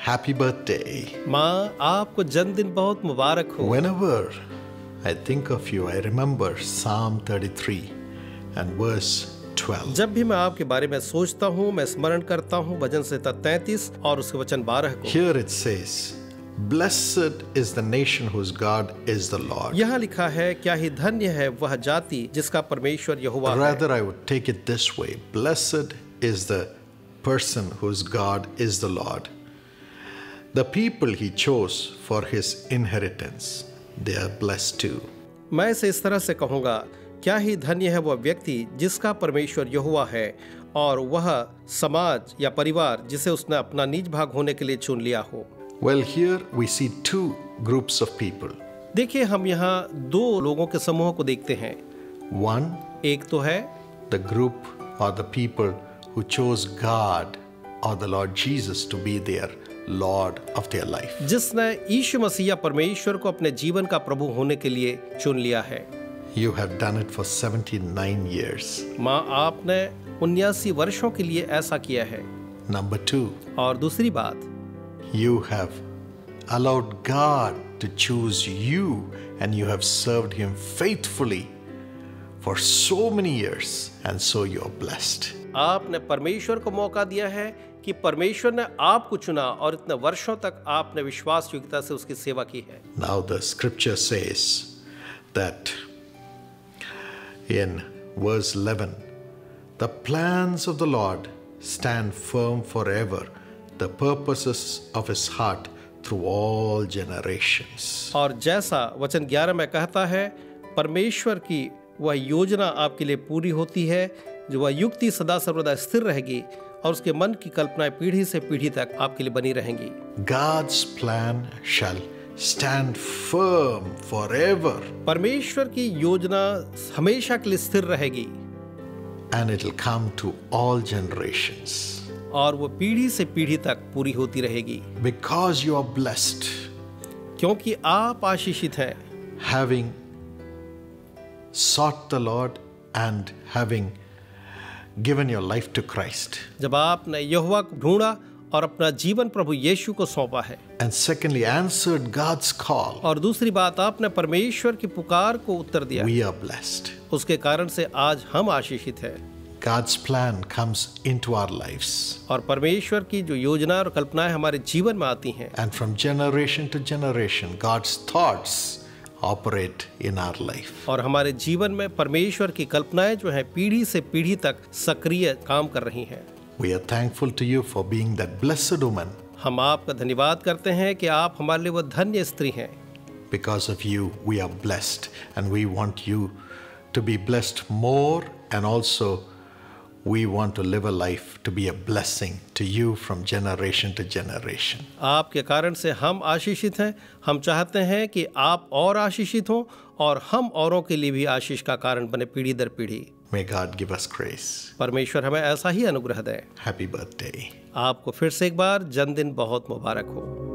happy birthday. माँ, आपको जन्मदिन बहुत मुबारक हो। Whenever I think of you, I remember Psalm 33 and verse 12. जब भी मैं आपके बारे में सोचता हूँ, मैं स्मरण करता हूँ भजन संहिता 33 और उसके वचन 12 को। Here it says, Blessed is the nation whose God is the Lord. यहाँ लिखा है, क्या ही धन्य है वह जाति जिसका परमेश्वर यहोवा है। Rather, I would take it this way. Blessed is the person whose God is the Lord. The people he chose for his inheritance, they are blessed too. मैं इसे इस तरह से कहूँगा, क्या ही धन्य है वह व्यक्ति जिसका परमेश्वर यहोवा है और वह समाज या परिवार जिसे उसने अपना निज भाग होने के लिए चुन लिया हो। Well, here we see two groups of people. देखिए, हम यहाँ दो लोगों के समूह को देखते हैं। One, एक तो है the group or the people who chose God or the Lord Jesus to be their Lord of their life. जिसने यीशु मसीह या परमेश्वर को अपने जीवन का प्रभु होने के लिए चुन लिया है। You have done it for 79 years. माँ, आपने 79 वर्षों के लिए ऐसा किया है। Number two, और दूसरी बात, you have allowed God to choose you and you have served him faithfully for so many years and so you are blessed. आपने परमेश्वर को मौका दिया है कि परमेश्वर ने आपको चुना और इतने वर्षों तक आपने विश्वास योग्यता से उसकी सेवा की है। Now the scripture says that in verse 11, the plans of the Lord stand firm forever, the purposes of his heart through all generations. और जैसा वचन 11 में कहता है, परमेश्वर की वह योजना आपके लिए पूरी होती है, जो वह युक्ति सदा सर्वदा स्थिर रहेगी और उसके मन की कल्पनाएं पीढ़ी से पीढ़ी तक आपके लिए बनी रहेंगी। God's plan shall stand firm forever. परमेश्वर की योजना हमेशा के लिए स्थिर रहेगी And it will come to all generations. और वो पीढ़ी से पीढ़ी तक पूरी होती रहेगी। Because you are blessed, क्योंकि आप आशीषित हैं, having sought the Lord and having given your life to Christ. जब आपने यहोवा को ढूंढा और अपना जीवन प्रभु यीशु को सौंपा है। And secondly, answered God's call. और दूसरी बात, आपने परमेश्वर की पुकार को उत्तर दिया। We are blessed. उसके कारण से आज हम आशीषित हैं। God's plan comes into our lives. और परमेश्वर की जो योजना और कल्पनाएं हमारे जीवन में आती हैं। And from generation to generation, God's thoughts operate in our life. और हमारे जीवन में परमेश्वर की कल्पनाएं जो है पीढ़ी से पीढ़ी तक सक्रिय काम कर रही हैं। We are thankful to you for being that blessed woman. हम आपका धन्यवाद करते हैं कि आप हमारे लिए वो धन्य स्त्री हैं। Because of you, we are blessed, and we want you to be blessed more, and also we want to live a life to be a blessing to you from generation to generation. आपके कारण से हम आशीषित हैं। हम चाहते हैं कि आप और आशीषित हों और हम औरों के लिए भी आशीष का कारण बने पीढ़ी दर पीढ़ी। May God give us grace. परमेश्वर हमें ऐसा ही अनुग्रह दे। Happy birthday. आपको फिर से एक बार जन्मदिन बहुत मुबारक हो।